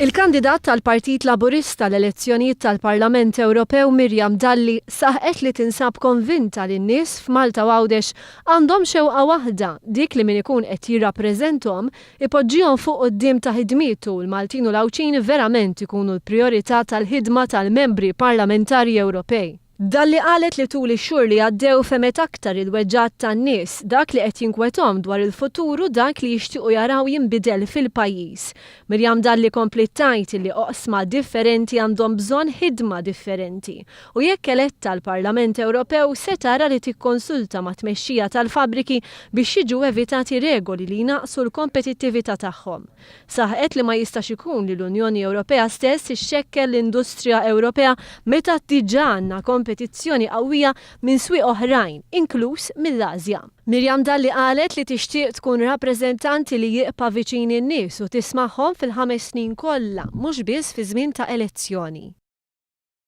Il-kandidat tal-Partit Laburista l-elezzjonijiet tal-Parlament Ewropew Miriam Dalli saħqet li tinsab konvinta li n-nies f'Malta u Għawdex għandhom xewqa waħda dik li min ikun qed jirrappreżenthom ipoġġihom fuq quddiem ta' ħidmiet u l-Maltin u l-Għawċin verament ikunu l-prijorità tal-ħidma tal-membri parlamentari Ewropej. Dalli qalet li tul ix-xhur li għaddew femet aktar il-weġġat tan-nies dak li qed jinkwethom dwar il-futuru dak li jixtiequ jaraw jinbidel fil-pajjiż. Miriam Dalli komplet tgħid li oqsma differenti għandhom bżonn ħidma differenti u jekk eletta l-Parlament Ewropew se tara li tikkonsulta ma' tmexxija tal-fabbriki biex jiġu evitati regoli li jnaqsu l-kompetittività tagħhom. Saħqet li ma jistax ikun li l-Unjoni Ewropea stess ixxekkel l-industrija Ewropea meta diġà għandna kompetizzjoni qawwija minn swieq oħrajn, inkluż mill-Asja. Miriam Dalli qalet li tixtieq tkun rappreżentanti li jibqa' viċin in-nies u tismagħhom fil-5 snin kollha, mhux biss fi żmien ta' elezzjoni.